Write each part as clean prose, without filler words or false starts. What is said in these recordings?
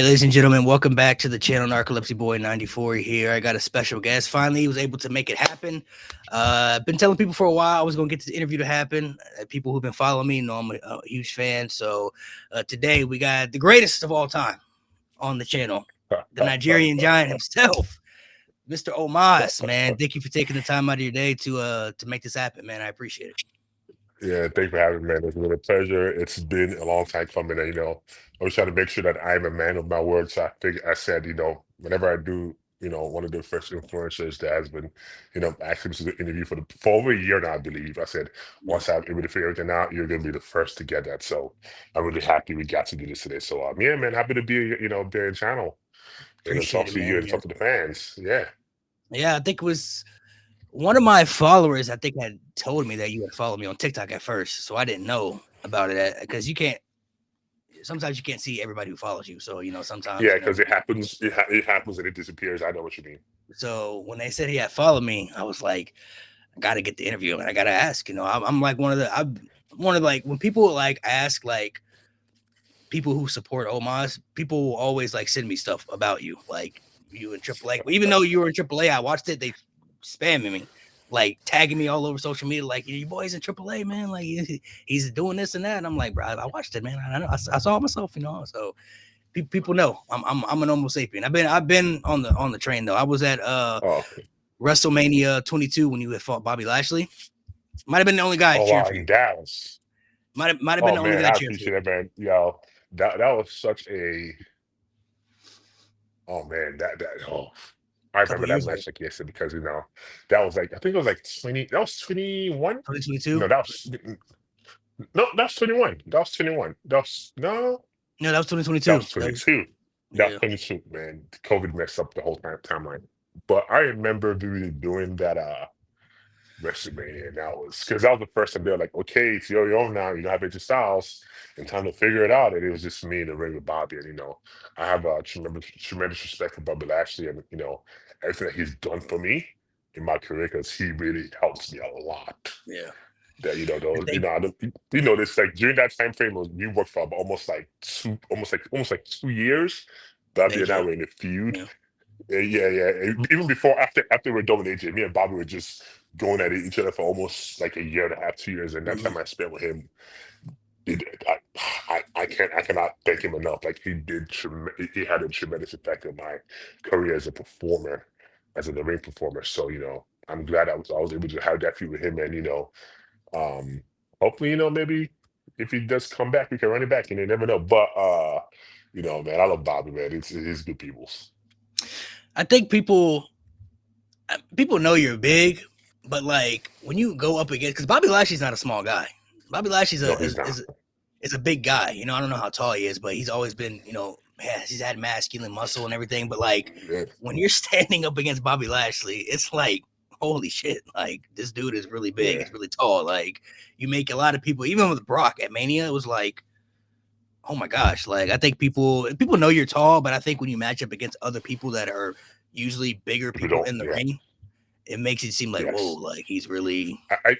Ladies and gentlemen, welcome back to the channel. Narcolepsy Boy 94 here. I got a special guest. Finally, he was able to make it happen. I've been telling people for a while I was going to get this interview to happen. People who've been following me know I'm a huge fan. So today we got the greatest of all time on the channel, the Nigerian giant himself, Mr. Omos. Man, thank you for taking the time out of your day to make this happen, man. I appreciate it. Yeah, thanks for having me, man. It's been a pleasure. It's been a long time coming. I was trying to make sure that I'm a man of my word. So I said, whenever I do, one of the first influencers that has been, asking me to do the interview for over a year now, I believe. I said, Yeah, once I'm able to figure everything out, you're gonna be the first to get that. So I'm really happy we got to do this today. So yeah, man, happy to be, there in channel, appreciate talk it, to you man. and Yeah, talk to the fans. Yeah. yeah. I think it was one of my followers, I think, had told me that you had followed me on TikTok at first, so I didn't know about it because you can't. Sometimes you can't see everybody who follows you, so sometimes Yeah, because it happens, it happens and it disappears. I know what you mean. So when they said he had followed me, I was like, I got to get the interview and I got to ask. I'm like I'm one of like when people like ask like people who support Omas, people will always like send me stuff about you, like you in AAA. Even though you were in AAA, I watched it. They spamming me, like tagging me all over social media, like your boy's in AAA, man. Like he's doing this and that. And I'm like, bro, I watched it, man. I know, I saw it myself, So people know I'm an Homo sapien. I've been on the train though. I was at Oh, WrestleMania 22 when you had fought Bobby Lashley. Might have been the only guy oh cheering wow, for you. in Dallas. Might have been Oh the only man, guy I cheering for you. appreciate it, man. That was such a oh man, I A couple remember that years ago, match like yesterday because that was like I think it was like 20, that was 21? 2022. No, that's 21. That was 21. No, that was That 2022. was That was 22. That was yeah. 22, man. COVID messed up the whole timeline. But I remember really doing that WrestleMania, and that was the first time they were like, okay, it's your own now, you don't have AJ Styles, and time to figure it out. And it was just me and the ring with Bobby. And I have a tremendous respect for Bobby Lashley and everything that he's done for me in my career because he really helps me a lot. Yeah. That I those think this like during that time frame we worked for almost like almost like 2 years. Bobby and I AJ. were in a feud. Yeah. Yeah. Even before, after we're done with AJ, me and Bobby were just going at each other for almost like a year and a half, 2 years. And that Mhm. time I spent with him, it, I cannot thank him enough. Like he had a tremendous effect on my career as a performer, as a ring performer. So I'm glad I was able to have that feud with him, and um, hopefully maybe if he does come back, we can run it back, and you never know. But man, I love Bobby, man. It's good people's. I think people know you're big, but like when you go up against because Bobby Lashley's not a small guy. Bobby Lashley's No, he's not. is a big guy. I don't know how tall he is, but he's always been, he's had masculine muscle and everything. But like Yeah, when you're standing up against Bobby Lashley, it's like, holy shit, like this dude is really big. yeah. He's really tall. Like you make a lot of people, even with Brock at Mania, it was like, oh my gosh. Like I think people know you're tall, but I think when you match up against other people that are usually bigger If you people don't, in the yeah, ring, it makes it seem like, whoa, yes. like he's really I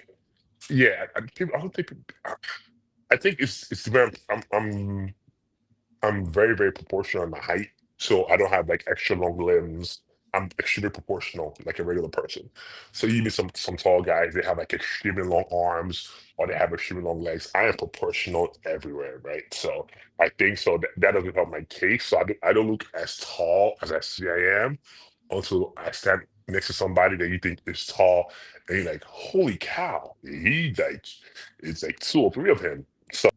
yeah. I don't think. I think it's very. I'm very, very proportional in my height, so I don't have like extra long limbs. I'm extremely proportional, like a regular person. So even some tall guys, they have like extremely long arms or they have extremely long legs. I am proportional everywhere, right? So I think so that doesn't help my case. So I don't look as tall as I see I am until I stand next to somebody that you think is tall, and you're like, holy cow, he like it's like two or three of him. So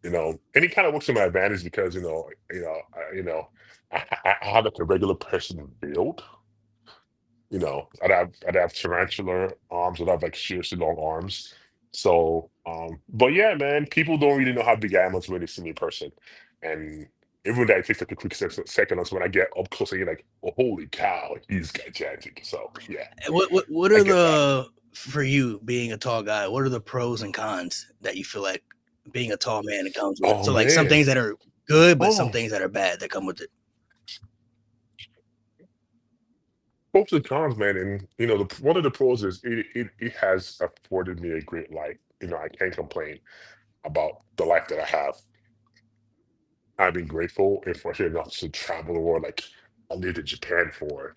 and it kind of works to my advantage because I have like a regular person build. I'd have tarantula arms, I'd have like seriously long arms. So, but yeah, man, people don't really know how big I am until when they see me in person, and even that it takes like a quick second until when I get up close and you're like, oh, holy cow, he's gigantic. So yeah, what I are get that. the for you being a tall guy, what are the pros and cons that you feel like being a tall man it comes with? Oh So like some man, things that are good, but some oh, things that are bad that come with it. pros and cons, man, and one of the pros is it has afforded me a great life. I can't complain about the life that I have. I've been grateful and fortunate enough to travel the world. Like I lived in Japan for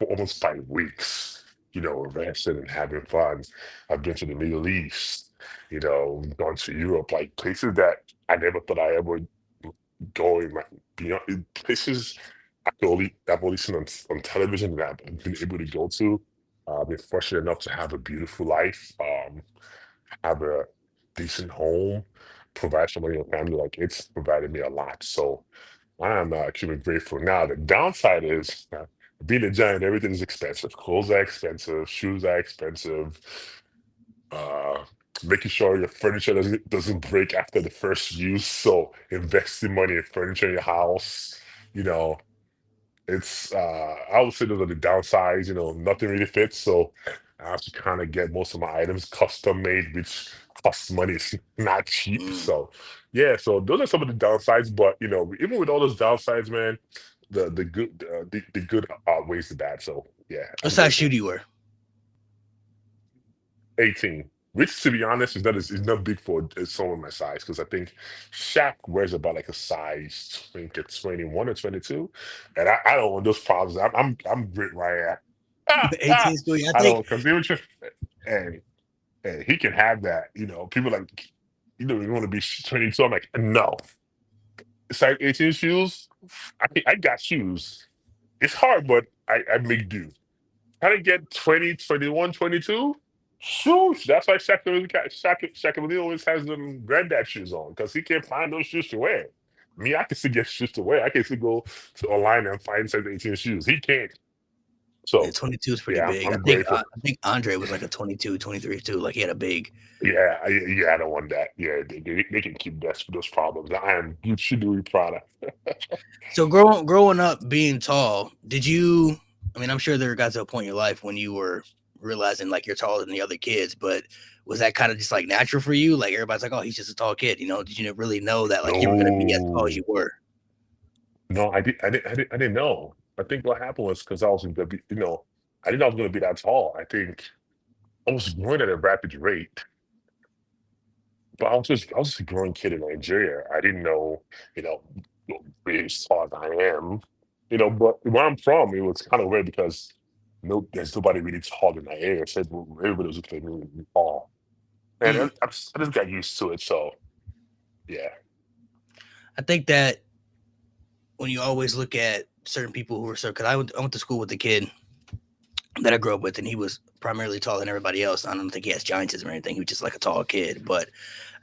almost 5 weeks, resting and having fun. I've been to the Middle East, gone to Europe, like places that I never thought I ever would go in my beyond places I've only seen on television that I've been able to go to. I've been fortunate enough to have a beautiful life, have a decent home, provide for my own family. Like it's provided me a lot. So I am actually grateful. Now, the downside is being a giant, everything is expensive. Clothes are expensive, shoes are expensive. Uh, Making sure your furniture doesn't break after the first use. So investing money in furniture in your house, you know, I would say those are the downsides. Nothing really fits. So I have to kind of get most of my items custom made, which costs money. It's not cheap. Mm. So yeah, so those are some of the downsides. But even with all those downsides, man, the good outweighs the bad. So yeah, What I'm size shoe grateful. do you wear? 18. Which, to be honest, is not big for someone my size because I think Shaq wears about like a size, I think it's 21 or 22, and I don't want those problems. I'm great where I am. 18 school. I I think don't because and and he can have that. People like you want to be 22. I'm like no, size 18 shoes. I got shoes. It's hard, but I make do. Trying to get 20, 21, 22. Shoosh, that's why Shaq O'Neal always has them granddad shoes on because he can't find those shoes to wear. Me, I can still get shoes to wear. I can still go to online and find size 18 shoes. He can't. yeah, So 22 is pretty yeah, big. I'm grateful. I think Andre was like a 22, 23 too. Like he had a big. Yeah, I don't want that. Yeah, they can keep those problems. I am Gucci Louis Prada. So growing up being tall, did you? I mean, I'm sure there got to a point in your life when you were realizing like you're taller than the other kids, but was that kind of just like natural for you? Like everybody's like, oh, he's just a tall kid. Did you really know that like you were gonna be as tall as No, you were? no, I didn't know. I think what happened was because I was gonna be, I didn't know I was gonna be that tall. I think I was growing at a rapid rate, but I was just a growing kid in Nigeria. I didn't know, you know, being as tall as I am. But where I'm from, it was kind of weird because there's nobody really tall in my area. So everybody was looking at me really tall, and Mm. I just got used to it. So yeah. I think that when you always look at certain people who are so, because I went to school with a kid that I grew up with, and he was primarily taller than everybody else. I don't think he has giantism or anything. He was just like a tall kid. But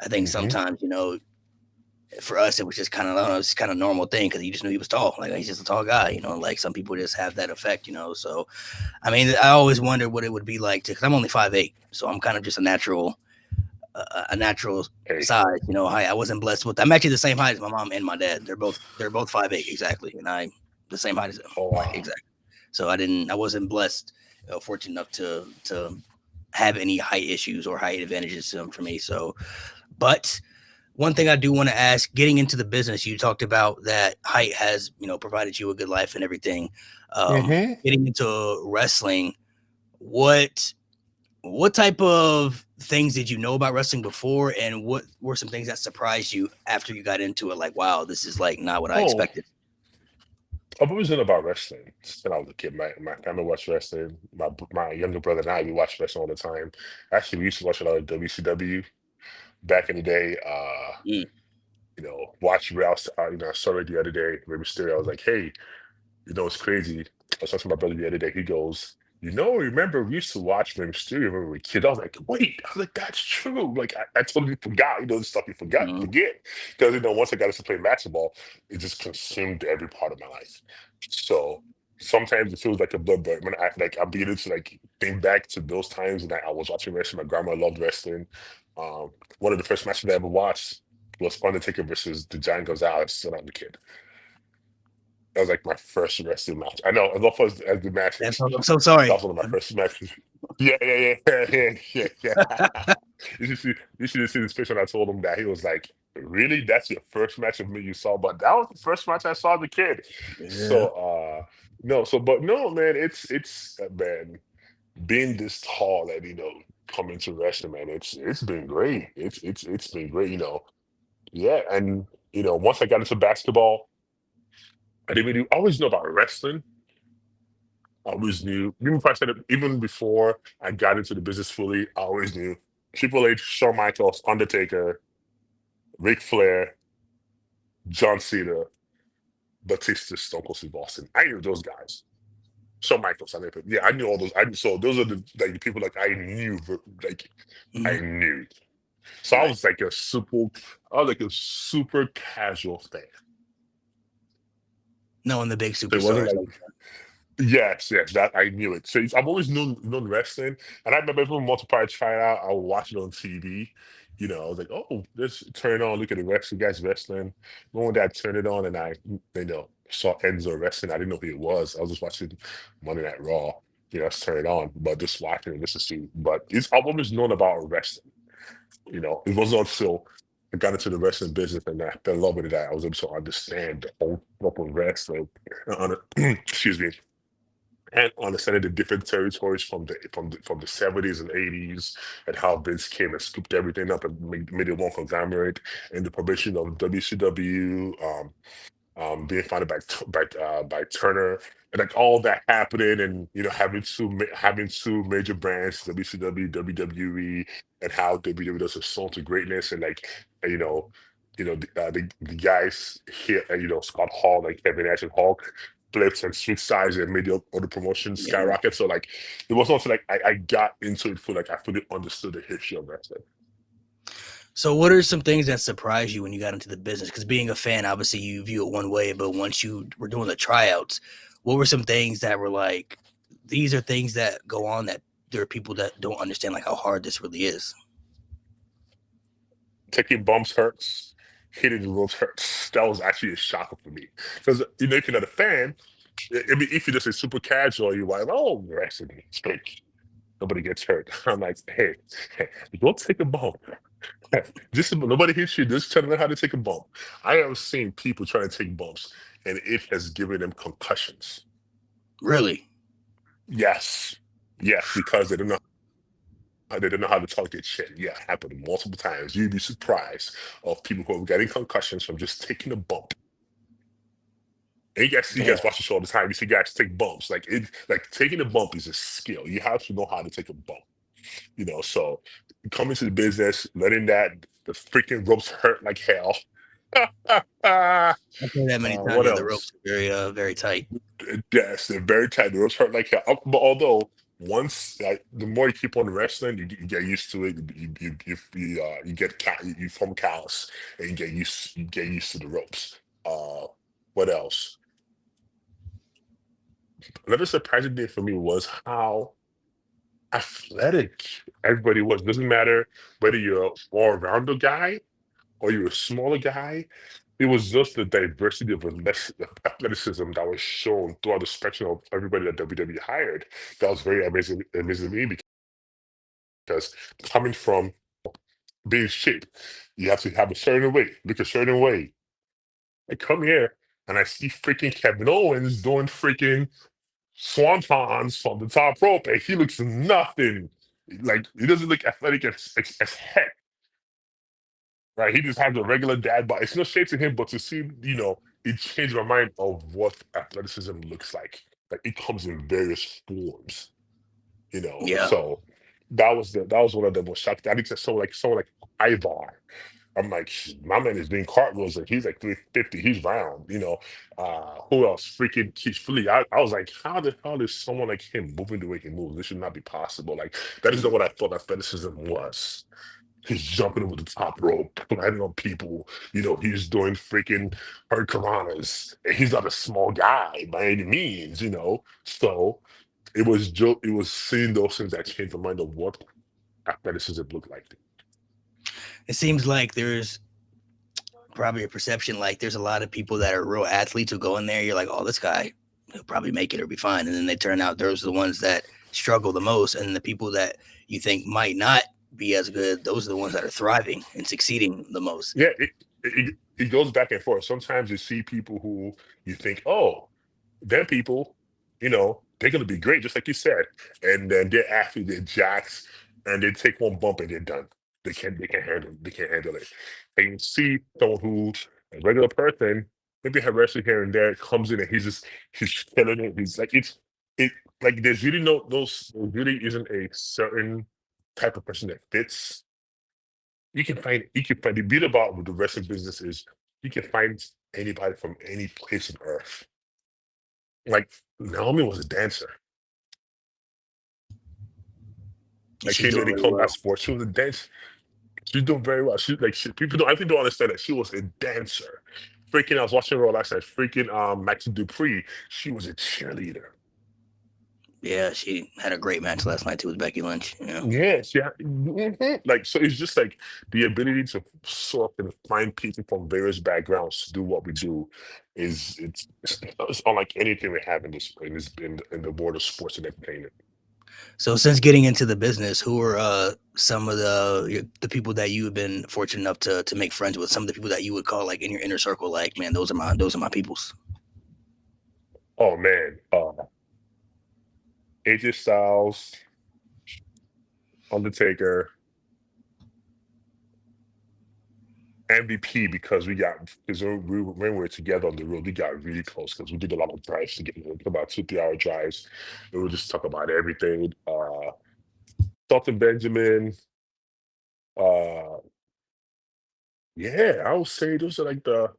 I think Hmm. sometimes, for us, it was just kind of, I don't know, it's kind of normal thing because you just knew he was tall. Like he's just a tall guy, like some people just have that effect. So, I mean, I always wondered what it would be like because I'm only 5'8", so I'm kind of just a natural Hey. size, height. I wasn't blessed with. I'm actually the same height as my mom and my dad. They're both 5'8" exactly, and I'm the same height as them, Oh like wow. exactly. So I wasn't blessed, fortunate enough to have any height issues or height advantages for me. So, but one thing I do want to ask, getting into the business, you talked about that height has, provided you a good life and everything. Hmm. Getting into wrestling, what what type of things did you know about wrestling before, and what were some things that surprised you after you got into it? Like, wow, this is like not what I Oh, expected. I've always known about wrestling since I was a kid. My family watched wrestling. My younger brother and I, we watched wrestling all the time. Actually, we used to watch a lot of WCW back in the day. Mm, Watch where I saw it the other day, Rey Mysterio. I was like, hey, it's crazy. I was talking to my brother the other day. He goes, remember we used to watch Rey Mysterio when we were kids. I was like, wait. I was like, that's true. Like I totally forgot. The stuff you mm, forget. Because once I got to play basketball, it just consumed every part of my life. So sometimes it feels like a blood burn when I'm beginning to like think back to those times when I was watching wrestling. My grandma loved wrestling. Um, One of the first matches I ever watched was Undertaker versus the Giant Gonzalez when I was a kid. That was like my first wrestling match. I know, as long as the that's matches. I'm so That sorry. was one of my first matches. Yeah. You should have seen this picture when I told him that. He was like, really? That's your first match of me you saw? But that was the first match I saw as a kid. Yeah, So no, but no, man, it's man, being this tall and coming to wrestling, man, it's been great. It's been great, Yeah, and Once I got into basketball, I didn't really I always know about wrestling. I always knew, even if I said it, even before I got into the business fully, I always knew Triple H, Shawn Michaels, Undertaker, Ric Flair, John Cena, Batista, Stone Cold Steve Austin. I knew those guys. Shawn Michaels, yeah, I knew all those. So those are the people like I knew, like I Mhm. knew. So Right. I was like a super casual fan. Knowing the big So it wasn't superstars. like yes, yes, that I knew it. So I've always known wrestling, and I remember every once upon I try it out, I would watch it on TV. I was like, oh, let's turn it on, look at the wrestling guys wrestling. But one day I turned it on and I, saw Enzo wrestling. I didn't know who it was. I was just watching Monday Night Raw. Let's turn it on, but just watching it just to see. But I've always known about wrestling. It wasn't until I got into the wrestling business and I fell in love with it that I was able to understand the whole type of wrestling. Excuse me, and understanding the different territories from the 70s and 80s, and how Vince came and scooped everything up and made it one conglomerate, and the formation of WCW, being founded by Turner, and like all that happening, and having two major brands, WCW, WWE, and how WWE does assault to greatness, and like you know, the guys here, Scott Hall, like Kevin Nash and Hulk, flips and switch sides and made the other promotions Yeah. skyrocket. So like it wasn't until like I got into it for like I fully understood the history of wrestling. So, what are some things that surprised you when you got into the business? Because being a fan, obviously you view it one way, but once you were doing the tryouts, what were some things that were like, these are things that go on that there are people that don't understand like how hard this really is? Taking bumps hurts, hitting the ropes hurts. That was actually a shocker for me because if you're not a fan, I mean, if you're just a super casual, you're like, oh, wrestling, it's great. Nobody gets hurt. I'm like, hey, go take a bump. Just nobody hits you. Just tell them how to take a bump. I have seen people trying to take bumps, and it has given them concussions. Really? Yes, yes, because they don't know how to talk their shit. Yeah, happened multiple times. You'd be surprised of people who are getting concussions from just taking a bump. And you guys Damn. watch the show all the time. You see guys take bumps. Like taking a bump is a skill. You have to know how to take a bump. So coming to the business, letting the freaking ropes hurt like hell. I've heard that many times. What Yeah, the ropes else? are very tight. Yes, they're very tight. The ropes hurt like hell. But although once, the more you keep on wrestling, you get used to it. You form callous, and you get used to the ropes. What else? Another surprising thing for me was how athletic everybody was. Doesn't matter whether you're an all-rounder guy or you're a smaller guy. It was just the diversity of athleticism that was shown throughout the spectrum of everybody that WWE hired. That was very amazing to me because coming from being shaped, you have to have a certain way, look a certain way. I come here and I see freaking Kevin Owens doing freaking swantons from the top rope, and he looks nothing. Like he doesn't look athletic as heck, right? He just has a regular dad body. It's no shade to him, but to see, it changed my mind of what athleticism looks like. Like it comes in various forms. Yeah. So that was one of the most shocking. I think that someone like Ivar. I'm like, my man is doing cartwheels and he's like 350. He's round. Who else? Freaking Keith Lee. I was like, how the hell is someone like him moving the way he moves? This should not be possible. Like, that is not what I thought athleticism was. He's jumping over the top rope, landing on people. He's doing freaking hurricanranas. And he's not a small guy by any means. So it was seeing those things that changed my mind of what athleticism looked like. It seems like there's probably a perception like there's a lot of people that are real athletes who go in there. You're like, oh, this guy, he'll probably make it or be fine. And then they turn out those are the ones that struggle the most. And the people that you think might not be as good, those are the ones that are thriving and succeeding the most. Yeah, it goes back and forth. Sometimes you see people who you think, oh, them people, they're gonna be great, just like you said. And then they're actually they're jacks and they take one bump and they're done. They can't handle it. And you see someone who A regular person, maybe have wrestling here and there, comes in and he's killing it. He's like it like there's really no those there really isn't a certain type of person that fits. You can find the beauty about with the wrestling business is you can find anybody from any place on earth. Like Naomi was a dancer. And Like she's came doing in the really combat well. sports. She was a dance. She's doing very well. People don't I think don't understand that she was a dancer. Freaking, I was watching her last night. Freaking, Maxi Dupree. She was a cheerleader. Yeah, she had a great match last night too with Becky Lynch. Yes, yeah. Like so, it's just like the ability to sort of find people from various backgrounds to do what we do it's unlike anything we have in the world of sports and entertainment. So since getting into the business, who are some of the people that you have been fortunate enough to make friends with? Some of the people that you would call like in your inner circle, like man, those are my peoples. Oh man, AJ Styles, Undertaker, MVP because when we were together on the road, we got really close because we did a lot of drives together, about 2 3 hour drives. And we would just talk about everything. Shelton Benjamin, uh, yeah, I would say those are like the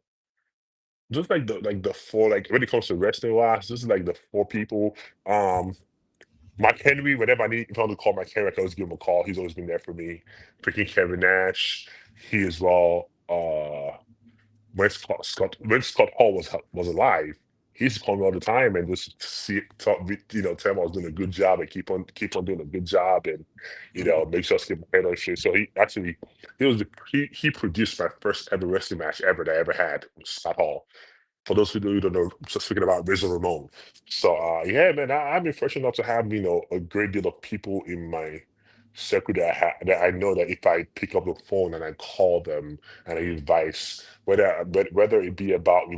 just like the four like when it comes to wrestling wise, this is like the four people. Um, Mark Henry, whenever I need if I want to call Mark Henry, I can always give him a call. He's always been there for me. Freaking Kevin Nash, he as well. When Scott Hall was alive, he used to call me all the time and just tell him I was doing a good job and keep on doing a good job and make sure I keep my head on shit. So he produced my first ever wrestling match ever that I ever had with Scott Hall. For those who don't know, just speaking about Razor Ramon. So yeah, man, I've been fortunate enough to have a great deal of people in my circle that I know that if I pick up the phone and I call them and I give advice, whether it be about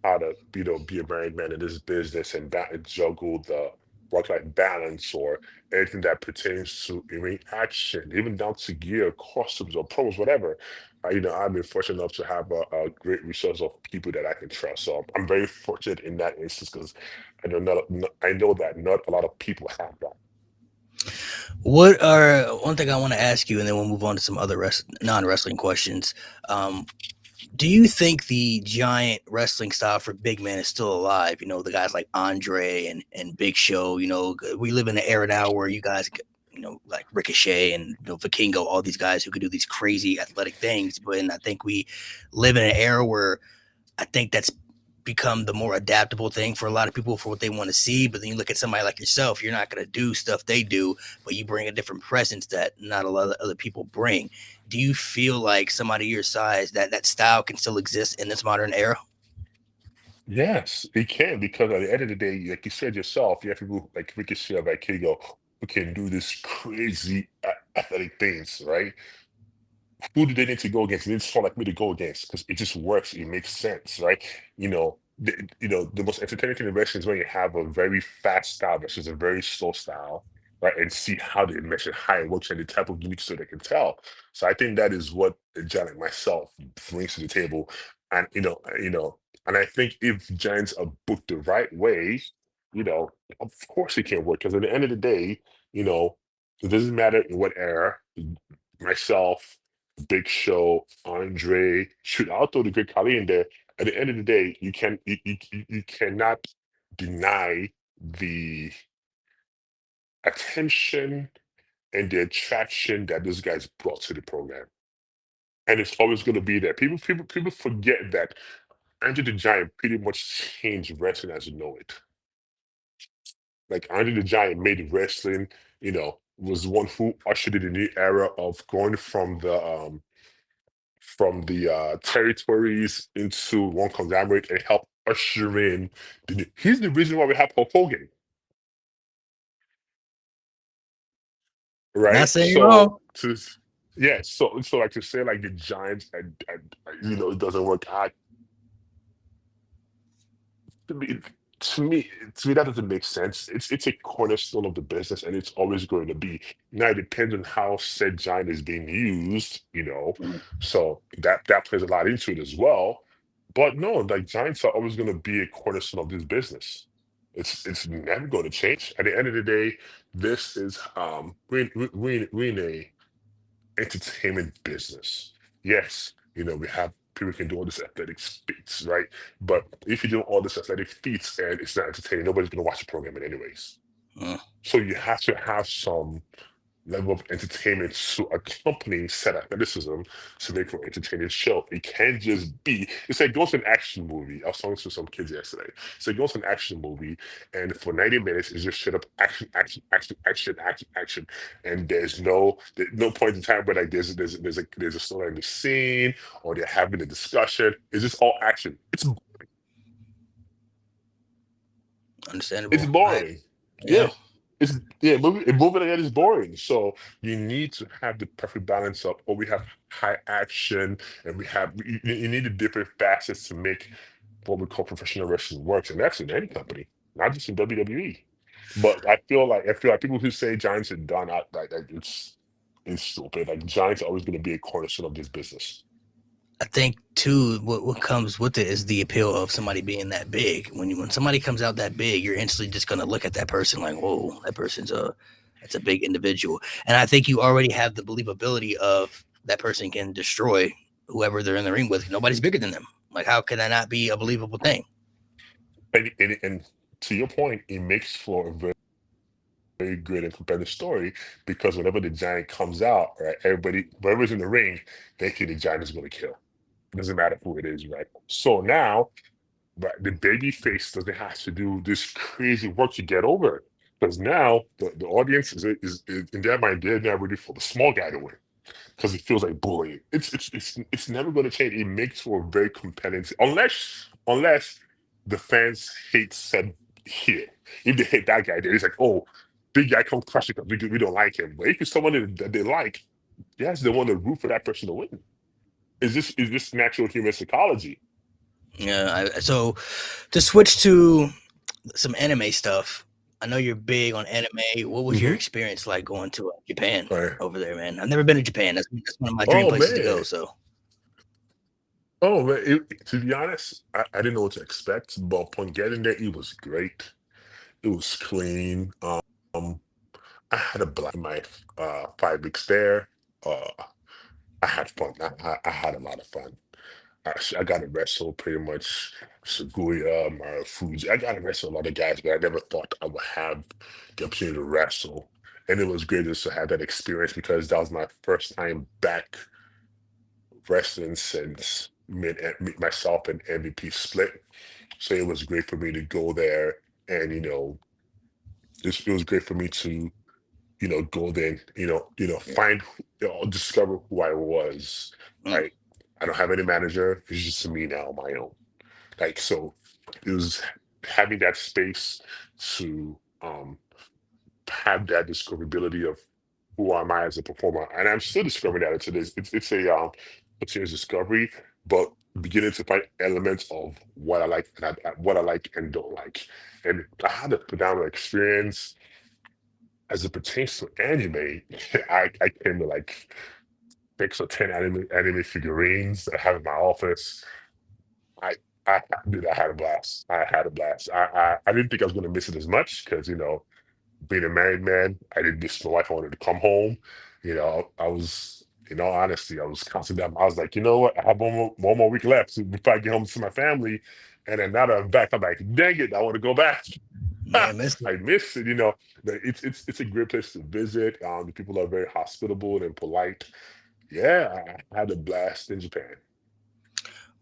how to be a married man in this business and juggle the work-life balance or anything that pertains to ring action, even down to gear, costumes or promos, whatever. I've been fortunate enough to have a great resource of people that I can trust. So I'm very fortunate in that instance because I know that not a lot of people have that. What are one thing I want to ask you, and then we'll move on to some other non wrestling questions. Um, do you think the giant wrestling style for big men is still alive? The guys like Andre and Big Show. We live in an era now where you guys, like Ricochet and Vikingo, all these guys who could do these crazy athletic things. But and I think we live in an era where I think that's become the more adaptable thing for a lot of people for what they want to see. But then you look at somebody like yourself, you're not going to do stuff they do, but you bring a different presence that not a lot of other people bring. Do you feel like somebody your size that style can still exist in this modern era? Yes, it can because at the end of the day, like you said yourself, you have people like Ricochet or Kigo who can do this crazy athletic things, right? Who do they need to go against? They need someone like me to go against because it just works. It makes sense, right? The most entertaining thing in wrestling is when you have a very fast style versus a very slow style, right? And see how they measure how it works and the type of unique so they can tell. So I think that is what a giant like myself brings to the table. And and I think if giants are booked the right way, you know, of course it can work. Because at the end of the day, you know, it doesn't matter in what era, myself, Big Show, Andre. Shoot, I'll throw the Great Khali in there. At the end of the day, you cannot deny the attention and the attraction that those guys brought to the program, and it's always going to be there. People forget that Andre the Giant pretty much changed wrestling as you know it. Like Andre the Giant made wrestling, was the one who ushered in a new era of going from the territories into one conglomerate and help usher in he's the reason why we have Hulk Hogan, Not right? saying you're So wrong. yeah, so like to say like the Giants and it doesn't work out to me to me that doesn't make sense. It's a cornerstone of the business and it's always going to be. Now it depends on how said giant is being used, so that plays a lot into it as well. But no, like Giants are always going to be a cornerstone of this business. It's never going to change. At the end of the day, this is we in a entertainment business. Yes, we have people can do all this athletic feats, right? But if you do all this athletic feats and it's not entertaining, nobody's going to watch the program in anyways. Mm. So you have to have some level of entertainment to accompany said athleticism to make for an entertaining show. It can't just be, it's like going to an action movie. I was talking to some kids yesterday. It's like going to an action movie, and for 90 minutes, it's just straight up action, action, action, action, action, action. And there's no point in time where like there's a story in the scene or they're having a discussion. It's just all action. It's Understandable. boring. Yeah. Yeah. Moving ahead is boring. So you need to have the perfect balance of, oh, we have high action and you need the different facets to make what we call professional wrestling works. And that's in any company, not just in WWE. But I feel like people who say Giants are done, like it's stupid. Like Giants are always going to be a cornerstone of this business. I think too, what comes with it is the appeal of somebody being that big. When somebody comes out that big, you're instantly just gonna look at that person like, whoa, that's a big individual. And I think you already have the believability of that person can destroy whoever they're in the ring with. Nobody's bigger than them. Like, how can that not be a believable thing? And to your point, it makes for a very good and competitive story because whenever the giant comes out, right, whoever's in the ring, they think the giant is going to kill. It doesn't matter who it is, right? So now, right, the baby face doesn't have to do this crazy work to get over it. Because now the audience is in their mind, they're now ready for the small guy to win because it feels like bullying. It's never going to change. It makes for a very compelling, unless the fans hate said here. If they hate that guy, then it's like, oh, big guy come crush it because we don't like him. But if it's someone that they like, yes, they want to root for that person to win. Is this natural human psychology? Yeah. So to switch to some anime stuff. I know you're big on anime. What was your Hmm. experience like going to Japan Right. over there, man? I've never been to Japan. That's one of my dream Oh places to go. man. So Oh man. To be honest, I didn't know what to expect, but upon getting there, it was great. It was clean. I had a blast in my 5 weeks there. Uh, I had fun. I had a lot of fun. I got to wrestle pretty much Suguya, Marufuji. I got to wrestle a lot of guys, but I never thought I would have the opportunity to wrestle. And it was great just to have that experience because that was my first time back wrestling since myself and MVP split. So it was great for me to go there and it was great for me to go there and, find, discover who I was, mm, right? I don't have any manager. It's just me now on my own. Like, so it was having that space to have that discoverability of who am I as a performer. And I'm still discovering that to this. It's a continuous discovery, but beginning to find elements of what I like and what I like and don't like. And I had a phenomenal experience as it pertains to anime. I came to like 6 or 10 anime figurines that I have in my office. I dude, I had a blast. I had a blast. I didn't think I was gonna miss it as much because being a married man, I didn't miss my wife. I wanted to come home. I was, in all honesty, I was constantly. I was like, you know what? I have one more week left before I get home to my family. And then now that I'm back, I'm like, dang it, I want to go back. yeah, missed it. I miss it. It's a great place to visit. The people are very hospitable and polite. Yeah, I had a blast in Japan.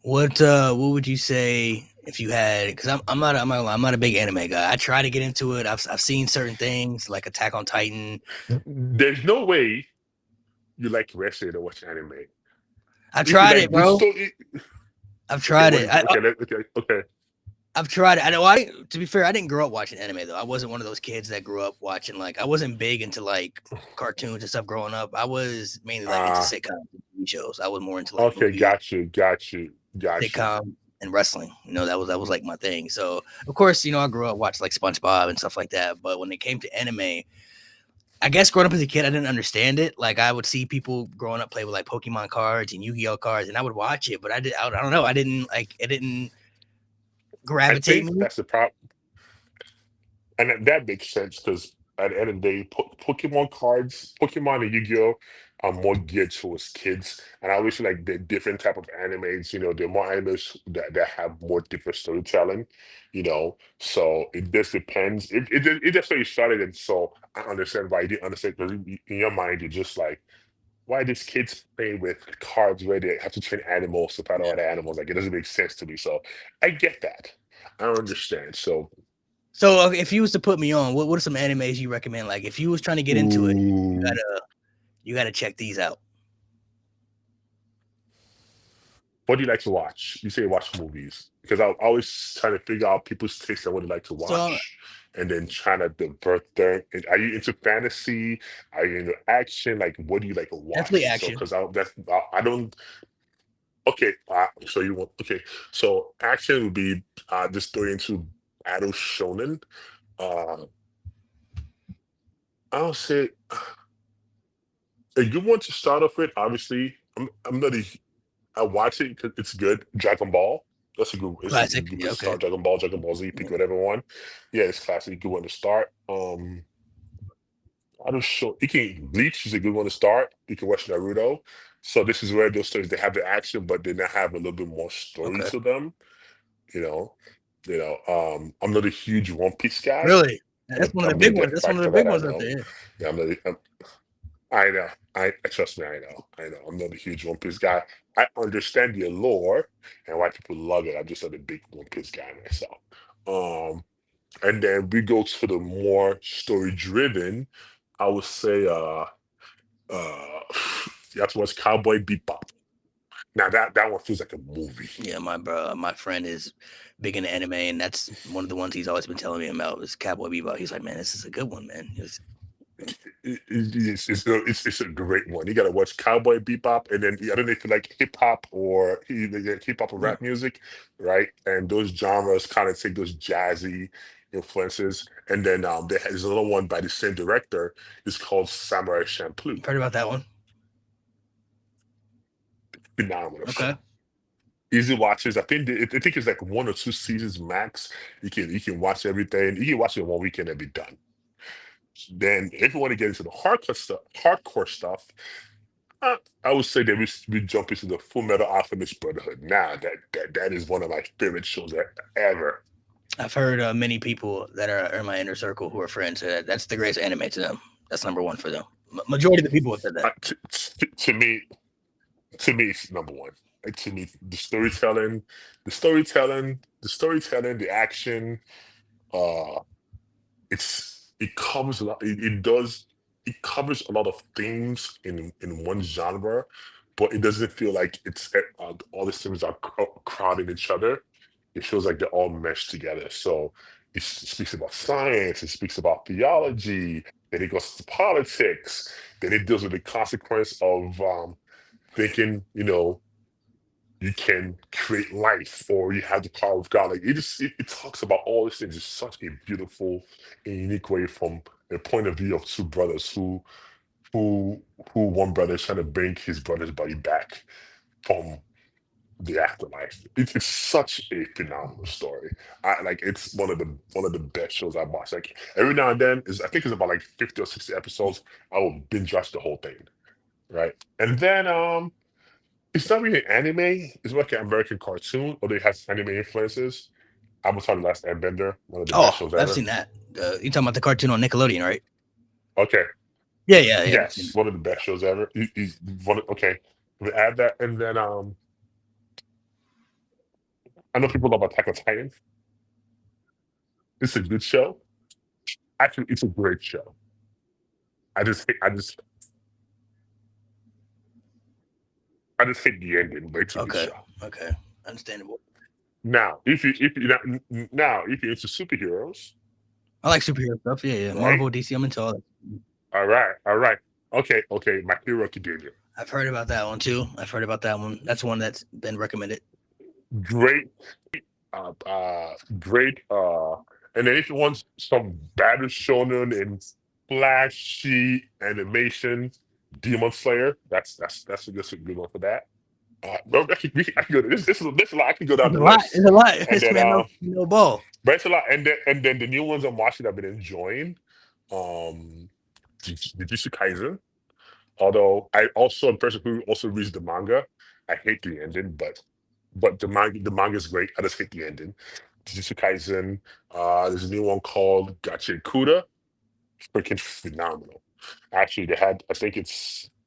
What would you say if you had? Because I'm not a big anime guy. I try to get into it. I've seen certain things like Attack on Titan. There's no way you like wrestling or watch anime. I've tried it, Like this bro. story. I've Okay, tried what it. is it? Okay, okay. I've tried it. I know. To be fair, I didn't grow up watching anime though. I wasn't one of those kids that grew up watching I wasn't big into cartoons and stuff growing up. I was mainly into Uh, sitcoms and TV shows. I was more into okay, movies, got you. sitcom, and wrestling. That was like my thing. So of course, I grew up watching like SpongeBob and stuff like that. But when it came to anime, I guess growing up as a kid, I didn't understand it. Like I would see people growing up play with like Pokemon cards and Yu-Gi-Oh cards, and I would watch it, but I don't know. I didn't like it. Didn't I gravitate think me. that's the problem, and that makes sense because at the end of the day, Pokemon cards, Pokemon and Yu-Gi-Oh are more geared towards kids, and I wish like the different type of animes. There are more animes that have more different storytelling. So it just depends. It just where you started, and so I understand why you didn't understand because in your mind you're just like, why these kids play with cards where they have to train animals to fight Yeah. other animals? Like it doesn't make sense to me. So I get that. I understand. So So if you was to put me on, what are some animes you recommend? Like if you was trying to get into it, you ooh, gotta you gotta check these out. what do you like to watch? You say watch movies because I always try to figure out people's taste and what they like to So watch, and then trying to divert them. Are you into fantasy? Are you into action? Like, what do you like definitely watching? So, action. because I don't. Okay, so you want okay. So action would be the story into adult shonen. Uh, I'll say a good one to start off with. Obviously, I'm not a I watch it because it's good. Dragon Ball. That's a good. It's a Classic. good Yeah, to okay. start. Dragon Ball Z. Pick whatever one. Yeah, it's classic. Good one to start. I don't show. You can Bleach is a good one to start. You can watch Naruto. So this is where those stories they have the action, but they now have a little bit more story Okay. to them. You know. I'm not a huge One Piece guy. Really? That's one of the I'm gonna big ones. get That's one back of the to big that. I ones out know. there. Yeah, I know. I trust me. I know. I'm not a huge One Piece guy. I understand the allure and why people love it. I'm just not a big One Piece guy myself. Um, and then we go to the more story driven. I would say, uh, you have to watch Cowboy Bebop. Now that one feels like a movie. Yeah, my friend is big into anime, and that's one of the ones he's always been telling me about is Cowboy Bebop. He's like, man, this is a good one, man. It's a great one. You got to watch Cowboy Bebop, and then I don't know if you like hip hop or hip hop or Yeah, rap music, right? And those genres kind of take those jazzy influences. And then there's another one by the same director. It's called Samurai Champloo. I've heard about that one. Phenomenal Okay, show. Easy watches. I think it's like 1 or 2 seasons max. You can watch everything. You can watch it in 1 weekend and be done. Then if you want to get into the hardcore stuff, I would say that we jump into the Full Metal Alchemist Brotherhood. Now that is one of my favorite shows ever. I've heard many people that are in my inner circle who are friends say that that's the greatest anime to them. That's number one for them. Majority of the people have said that. To me, it's number one. Like, to me, the storytelling, the action. Uh, it covers a lot. It does. It covers a lot of things in one genre, but it doesn't feel like all the things are crowding each other. It feels like they're all meshed together. So it speaks about science. It speaks about theology. Then it goes to politics. Then it deals with the consequence of thinking. You can create life or you have the power of God. Like it talks about all these things in such a beautiful and unique way from the point of view of two brothers who who one brother is trying to bring his brother's body back from the afterlife. It's such a phenomenal story. It's one of the best shows I've watched. Like every now and then is I think it's about like 50 or 60 episodes. I will binge watch the whole thing. Right. And then it's not really anime. It's like an American cartoon, although it has anime influences. Avatar: The Last Airbender, one of the best Oh, shows I've ever. seen that. You talking about the cartoon on Nickelodeon, right? Okay, Yeah, yeah, yeah. I've seen yes, one of the best shows ever. He's okay. We add that, and then I know people love Attack on Titan. It's a good show. Actually, it's a great show. I just hate the ending, but it's a it. good Okay, show. okay, understandable. Now, if you're into superheroes, I like superhero stuff. Yeah, yeah. right? Marvel, DC. I'm into all that. All right. Okay. My Hero Academia. I've heard about that one too. I've heard about that one. That's one that's been recommended. Great great. And then if you want some battle shonen and flashy animation. Demon Slayer. That's a good one for that. Bro, I can go. This a lot. I can go down It's the a lot. list, It's a lot. and This then man knows no ball. but it's a lot. And then the new ones I'm watching, I've been enjoying. Um, Jujutsu Kaisen. Although I also am a person who also reads the manga. I hate the ending, but the manga is great. I just hate the ending. Jujutsu Kaisen. There's a new one called Gachi Kuda. Freaking phenomenal. Actually, they had. I think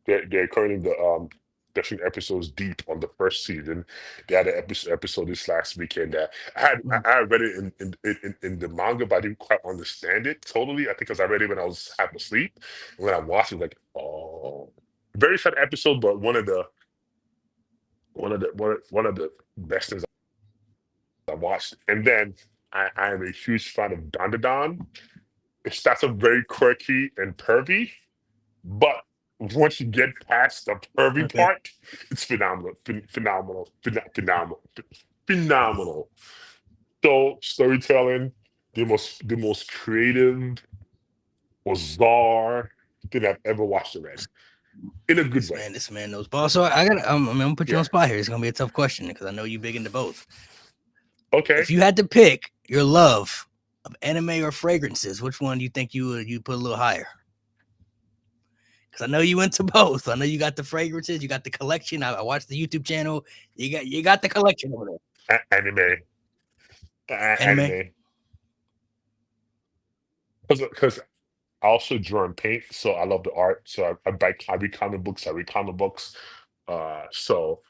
they're currently the few episodes deep on the first season. They had an episode this last weekend that I read it in the manga, but I didn't quite understand it totally. I think because I read it when I was half asleep. And when I watched it, like, oh, very sad episode, but one of the best things I watched. And then I am a huge fan of Dandadan. It starts off very quirky and pervy, but once you get past the pervy Okay. part, it's phenomenal, phenomenal. So storytelling, the most creative, bizarre thing I've ever watched or read, in a good way. This man knows ball. So I got. I'm gonna put you on Yeah. spot here. It's gonna be a tough question because I know you big into both. Okay. If you had to pick your love of anime or fragrances, which one do you think you put a little higher? Because I know you into both. I know you got the fragrances, you got the collection. I watched the YouTube channel. You got the collection over there. Anime. Anime. Anime. Because I also draw and paint, so I love the art. So I read comic books. I read comic books. So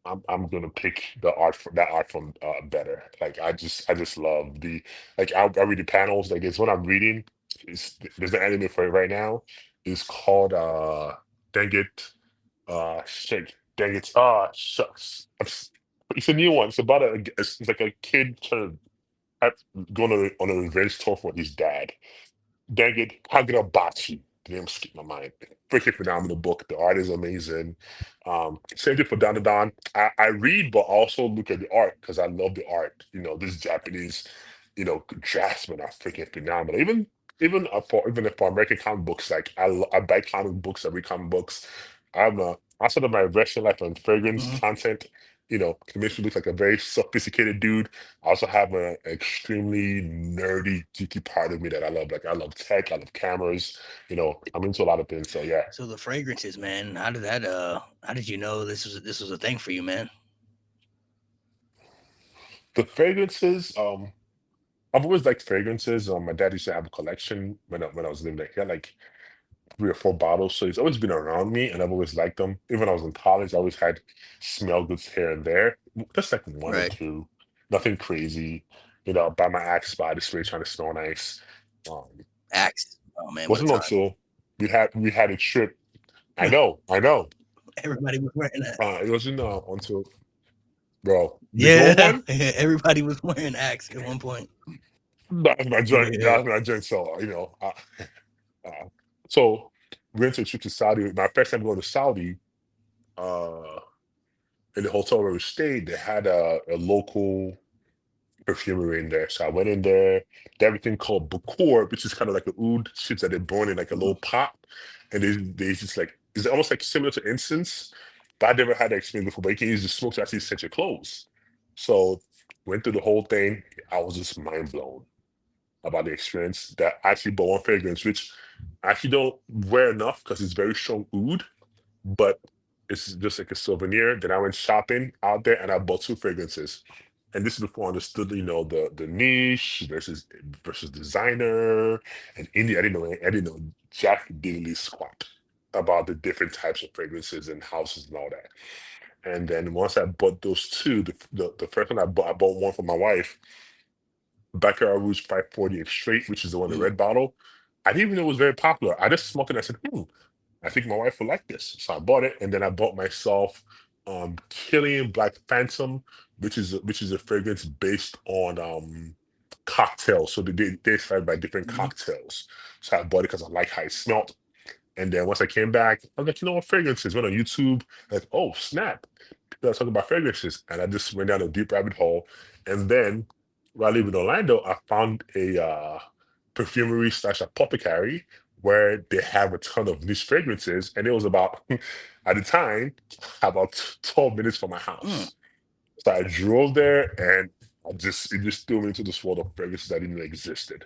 I'm gonna pick that art from better. Like I just love I read the panels. Like it's what I'm reading. There's an anime for it right now. It's called dang it shit dang it it's a new one. It's about it's like a kid trying to going on a revenge tour for his dad. Dang it, Kagurabachi. The name skipped my mind. Freaking phenomenal book. The art is amazing. Same thing for Dandadan. I read, but also look at the art because I love the art. This Japanese, draftsmen are freaking phenomenal. Even for American comic books, like I buy comic books, I read comic books. Outside of my restaurant life and fragrance Mhm. content, it makes me look like a very sophisticated dude. I also have an extremely nerdy, geeky part of me that I love. Like I love tech, I love cameras. I'm into a lot of things. So yeah, So the fragrances, man. How did you know this was a thing for you, man? the fragrances. I've always liked fragrances. My dad used to have a collection when I was living there. He had like 3 or 4 bottles, so he's always been around me, and I've always liked them. Even when I was in college, I always had smell goods here and there, just like one or Right. two, nothing crazy. Buy my Axe by the spray trying to smell nice. Um, Axe. Oh man, what a wasn't time. until we had a trip. I know. Everybody was wearing that. It wasn't until bro the gold Yeah, one. everybody was wearing Axe at one point. That's my joint. Yeah. That's my joint. So uh, so we went to a trip to Saudi. My first time going to Saudi. Uh, in the hotel where we stayed, they had a local perfumery in there. So I went in there. They have everything called Bakur, which is kind of like a oud shit that they burn in like a little Mhm. pot, and they just like it's almost like similar to incense, but I never had that experience before. But you can use the smoke to actually set your clothes. So went through the whole thing. I was just mind blown about the experience. That I actually bought one fragrance, which I actually don't wear enough because it's very strong oud, but it's just like a souvenir. Then I went shopping out there and I bought 2 fragrances. And this is before I understood, the niche versus designer and indie. I didn't know jack diddly squat about the different types of fragrances and houses and all that. And then once I bought those two, the first one I bought one for my wife, Baccarat Rouge 540 Straight, which is the one in the Mhm. red bottle. I didn't even know it was very popular. I just smoked it and I said, I think my wife will like this. So I bought it, and then I bought myself Killian Black Phantom, which is a fragrance based on cocktails. So they inspired by different Mhm. cocktails. So I bought it because I like how it smelled. And then once I came back, I was like, what fragrances? Went on YouTube, like, oh snap. People are talking about fragrances. And I just went down a deep rabbit hole. And then while I live in Orlando, I found a perfumery slash apothecary where they have a ton of niche fragrances, and it was about at the time about 12 minutes from my Mm. house. So I drove there, and it just threw me into this world of fragrances that didn't know existed.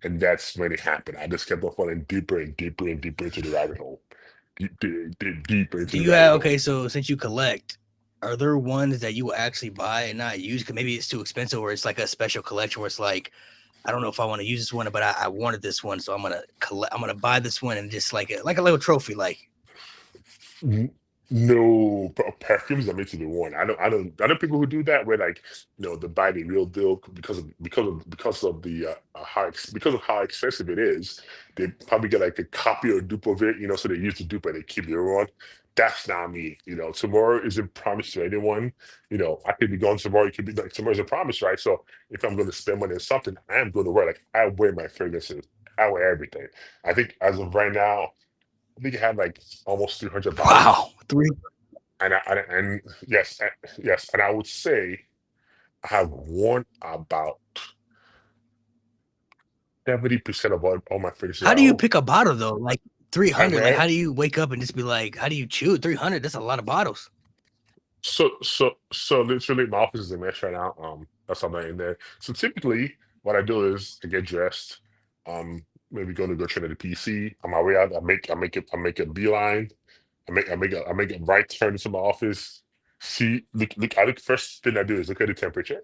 And that's when it happened. I just kept on falling deeper and deeper and deeper into the rabbit hole. Deeper into Do the you have rabbit hole. okay? So since you collect, are there ones that you will actually buy and not use? Because maybe it's too expensive, or it's like a special collection where it's like, I don't know if I want to use this one, but I wanted this one, so I'm gonna collect. I'm gonna buy this one and just like a little trophy. Like, N- No, perfumes are meant to be worn. I know people who do that where like they buy the real deal because of the because of how expensive it is. They probably get like a copy or dupe of it, so they use the dupe and they keep it on. That's not me. Tomorrow isn't promised to anyone. I could be gone tomorrow. It could be like tomorrow's a promise, right? So if I'm going to spend money on something, I am going to wear like I wear my fragrances. I wear everything. I think as of right now. I think it had like almost 300 wow, bottles, and yes, yes, and I would say I have worn about 70% of all my fragrances how I do you own. pick a bottle though? Like I 300. Like, wear how do you wake up and just be like, how do you choose 300? That's a lot of bottles. so literally my office is a mess right now. That's why I'm not in there. So typically what I do is I get dressed, maybe go train at the PC. On my way out, I make a beeline. I make a right turn into my office. I look first thing I do is look at the temperature,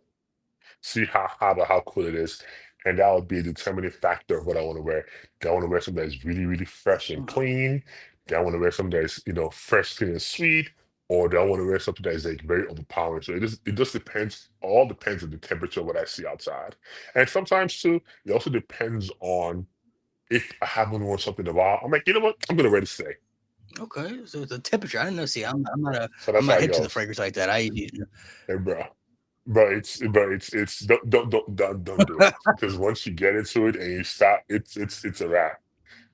see how hot or how cool it is, and that would be a determining factor of what I want to wear. Do I want to wear something that's really, really fresh and Mhm. clean? Do I want to wear something that's fresh, clean, and sweet? Or do I want to wear something that is like very overpowering? So it just depends. All depends on the temperature of what I see outside, and sometimes too, it also depends on if I haven't worn something in a while. I'm like, you know what? I'm gonna wear this today. Okay, so the temperature. I didn't know. See, So I'm that's how not it hip to the goes. fragrance like that. I Hey, it's don't do it because once you get into it and you stop, it's a wrap.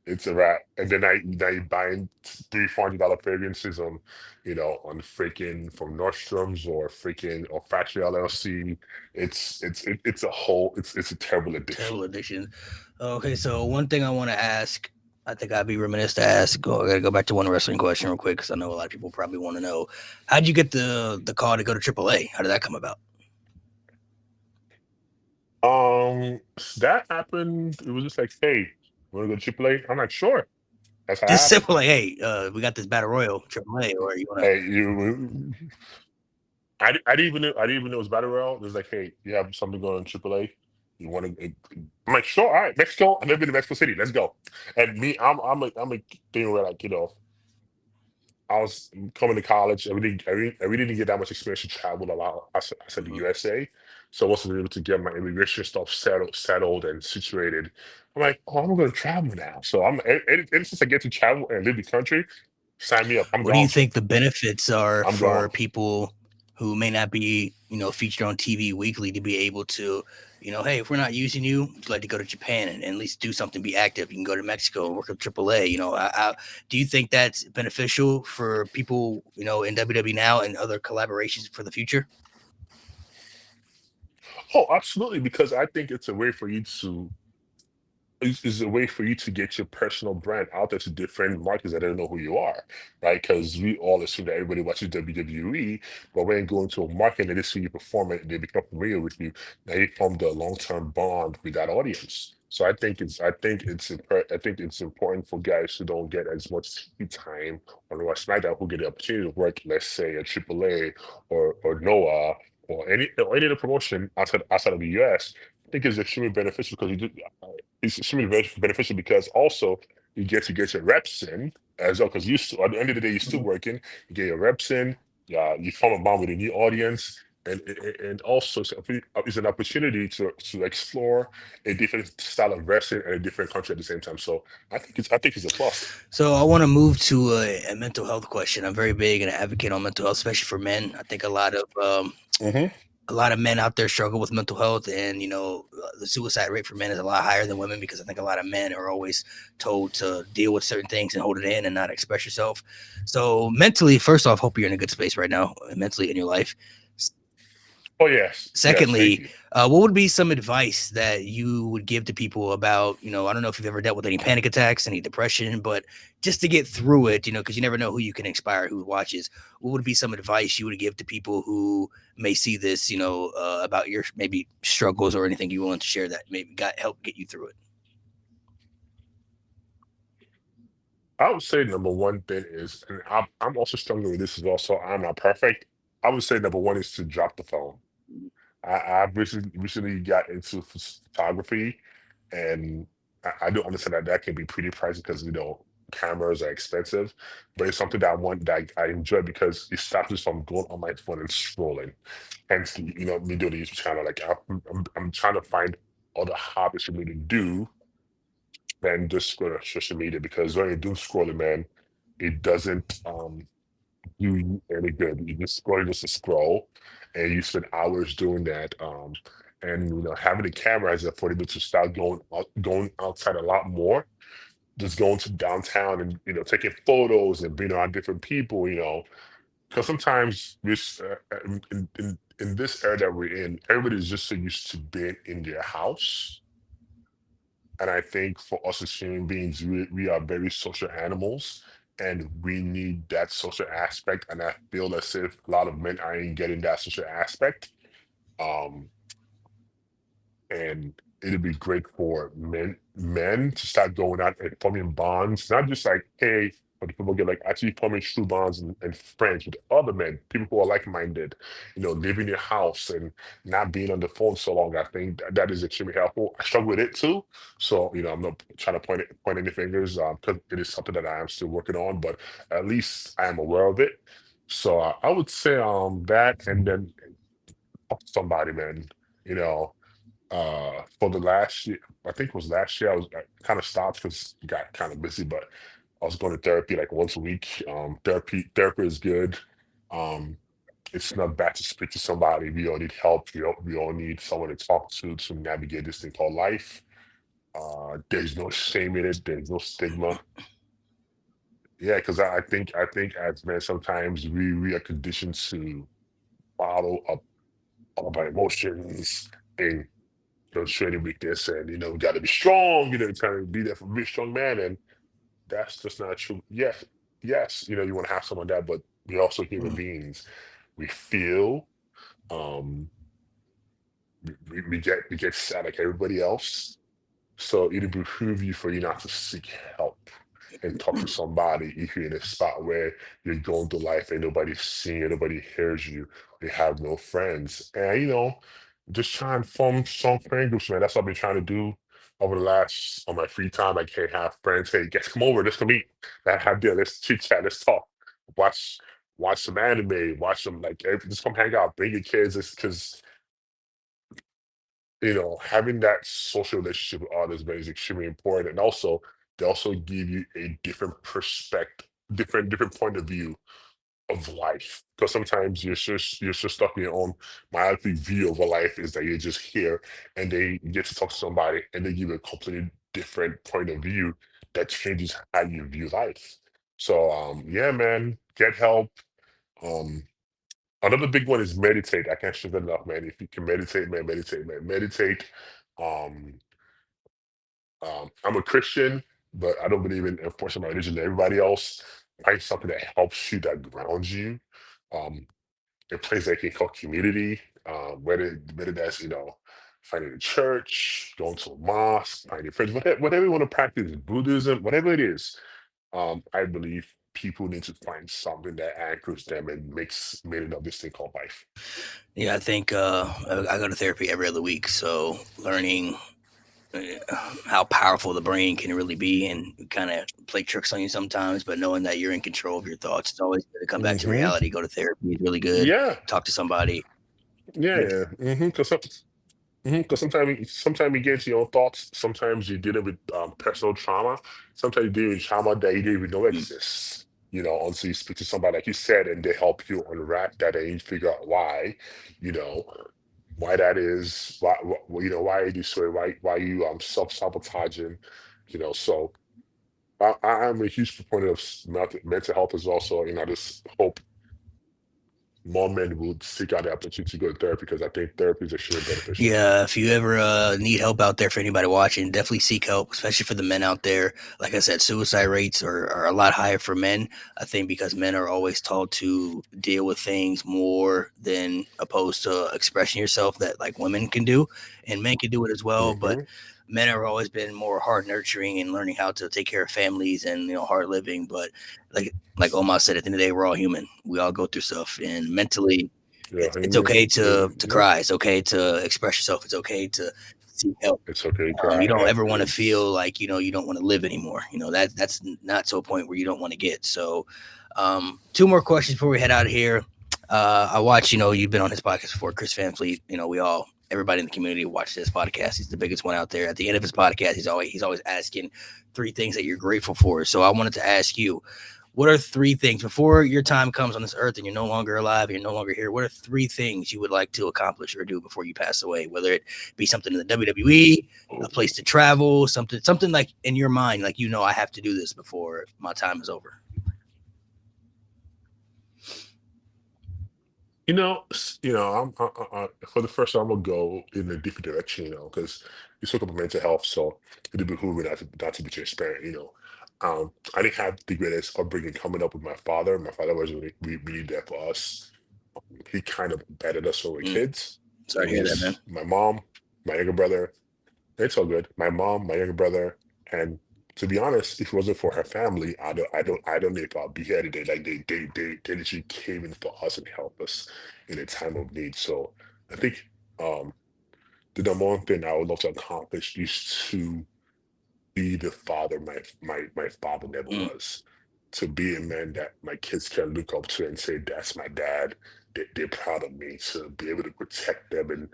It's a wrap. And then now you buying $300-$400 fragrances on freaking from Nordstrom's or freaking or Factory LLC. It's a terrible addiction. terrible addiction. Okay, so one thing I want to ask, I think I'd be remiss to ask. I gotta go back to one wrestling question real quick because I know a lot of people probably want to know. How'd you get the call to go to AAA? How did that come about? That happened. It was just like, hey, want to go to AAA? I'm like, sure. That's how it Just happened. simple, like, hey, we got this battle royal AAA, or you want to? Hey, I didn't even know it was battle royale. It was like, hey, you have something going on AAA. You want to? I'm like, sure, all right, Mexico. I've never been to Mexico City. Let's go. And me, I'm a thing where like I was coming to college. I really didn't get that much experience to travel a lot. I said the Mhm. USA, so I wasn't able to get my immigration stuff settled and situated. I'm like, oh, I'm going to travel now. So and since I get to travel and leave the country, sign me up. I'm What do you gone. think the benefits are I'm gone. for people who may not be, featured on TV weekly to be able to, hey, if we're not using you, would you like to go to Japan and at least do something, be active? You can go to Mexico and work at AAA. Do you think that's beneficial for people, in WWE now and other collaborations for the future? Oh, absolutely, because I think it's a way for you to is a way for you to get your personal brand out there to different markets that don't know who you are, right? Because we all assume that everybody watches WWE, but when you go into a market and they see you perform it, they become familiar with you. Now you form the long-term bond with that audience. So I think it's important for guys who don't get as much TV time on Raw SmackDown who get the opportunity to work, let's say, at AAA or Noah or any other promotion outside of the US. I think it's extremely beneficial because it's extremely beneficial because also you get to get your reps in as well. Because at the end of the day, you're still Mhm. working. You get your reps in. You form a bond with a new audience, and also it's an opportunity to explore a different style of wrestling and a different country at the same time. So I think it's a plus. So I want to move to a mental health question. I'm very big and an advocate on mental health, especially for men. I think Hmm. a lot of men out there struggle with mental health, and the suicide rate for men is a lot higher than women because I think a lot of men are always told to deal with certain things and hold it in and not express yourself. So mentally, first off, hope you're in a good space right now, mentally in your life. Oh yes, yes. Thank Secondly, you. what would be some advice that you would give to people about, I don't know if you've ever dealt with any panic attacks, any depression, but just to get through it, because you never know who you can inspire, who watches. What would be some advice you would give to people who may see this, about your maybe struggles or anything you want to share that maybe got help get you through it? I would say number one thing is, and I'm also struggling with this as well, so I'm not perfect. I would say number one is to drop the phone. I've recently got into photography, and I do understand that that can be pretty pricey because cameras are expensive, but it's something that I enjoy because it stops me from going on my phone and scrolling. Hence, me doing the YouTube channel. Like I'm trying to find other hobbies for me to do than just go to social media because when you do scrolling, man, it doesn't do you any good. You just scroll just to scroll, and you spend hours doing that. And having a camera has afforded me to start going outside a lot more. Just going to downtown and taking photos and being around different people. Because sometimes in this era that we're in, everybody's just so used to being in their house. And I think for us as human beings, we are very social animals and we need that social aspect. And I feel as if a lot of men aren't getting that social aspect. Um, and it'd be great for men to start going out and forming bonds, not just like, hey, but people get like actually forming true bonds and friends with other men, people who are like-minded, leaving your house and not being on the phone so long. I think that is extremely helpful. I struggle with it too. So, I'm not trying to point any fingers because it is something that I am still working on, but at least I am aware of it. So I would say that and then talk to somebody, man. You know, for the last year, I think it was last year, I kind of stopped because got kind of busy, but I was going to therapy like once a week. Therapy is good. Um, it's not bad to speak to somebody. We all need help. We all need someone to talk to navigate this thing called life. There's no shame in it. There's no stigma. Yeah, because I think as men sometimes we are conditioned to bottle up all of our emotions and don't show any weakness, and we got to be strong. Trying to be there for be a strong man, and that's just not true. Yes, yes, you want to have someone like that, but we're also human Mm. beings. We feel, um, we get sad like everybody else. So it'll behoove you for you not to seek help and talk to somebody if you're in a spot where you're going through life and nobody's seeing you, nobody hears you, you have no friends. And just try and form some friend groups, man. That's what I've been trying to do over the last on my free time. I can't have friends. Hey, guys, come over, let's come eat. Let's have dinner, let's chit chat, let's talk. Watch watch some anime, watch some just come hang out, bring your kids, because having that social relationship with others, man, is extremely important. And also, they also give you a different perspective, different point of view of life. Because sometimes you're just stuck in your own myopic view of what life is, that you're just here, and they you get to talk to somebody, and they give you a completely different point of view that changes how you view life. So, yeah, man, get help. Um, Another big one is meditate. I can't stress that enough, man. If you can meditate, man, meditate, man, meditate. Um, I'm a Christian, but I don't believe in enforcing my religion to everybody else. Find something that helps you, that grounds you. Um, a place that can call community, whether that's finding a church, going to a mosque, finding friends, whatever you want to practice, Buddhism, whatever it is. I believe people need to find something that anchors them and makes meaning of this thing called life. Yeah, I think I go to therapy every other week, so learning uh, how powerful the brain can really be and kind of play tricks on you sometimes, but knowing that you're in control of your thoughts, it's always good to come back to Hmm. reality. Go to therapy is really good. Yeah, Talk to somebody. yeah, Yeah. yeah. Because sometimes you get into your own thoughts. Sometimes you're dealing with personal trauma. Sometimes you're dealing with trauma that you didn't even know Mm. exists. Until you speak to somebody like you said, and they help you unwrap that and you figure out why. You know, why that is. Why you do so. Why you self-sabotaging. So I'm a huge proponent of mental health as well. So I just hope more men would seek out the opportunity to go to therapy, because I think therapy is extremely beneficial. Yeah, if you ever need help out there, for anybody watching, definitely seek help, especially for the men out there. Like I said, suicide rates are a lot higher for men. I think because men are always taught to deal with things more than opposed to expressing yourself that like women can do, and men can do it as well. But Hmm. men have always been more hard nurturing and learning how to take care of families and hard living. But like Omar said, at the end of the day, we're all human. We all go through stuff, and mentally Yeah, it's okay to yep. cry. It's okay to express yourself. It's okay to seek help. It's okay to You cry. don't ever want to It's feel like you don't want to live anymore. That's not to a point where you don't want to get. So, two more questions before we head out of here. I watch. You've been on his podcast before, Chris Van Fleet. Everybody in the community watches this podcast. He's the biggest one out there. At the end of his podcast, he's always asking three things that you're grateful for. So I wanted to ask you, what are three things before your time comes on this earth and you're no longer alive and you're no longer here? What are three things you would like to accomplish or do before you pass away? Whether it be something in the WWE, a place to travel, something like in your mind, like I have to do this before my time is over. For the first time, I'm gonna go in a different direction, because you spoke about mental health, so it'd behoove me not to be transparent. I didn't have the greatest upbringing coming up with my father. My father wasn't really there for us. He kind of battered us when we were kids. Sorry It to was hear that, man. just my mom, my younger brother. It's all good. My mom, my younger brother, and to be honest, if it wasn't for her family, I don't know if I'll be here today. Like they literally came in for us and helped us in a time of need. So I think um the number one thing I would love to accomplish is to be the father my father never Mm, was. To be a man that my kids can look up to and say, "That's my dad." They're proud of me. To be able to protect them and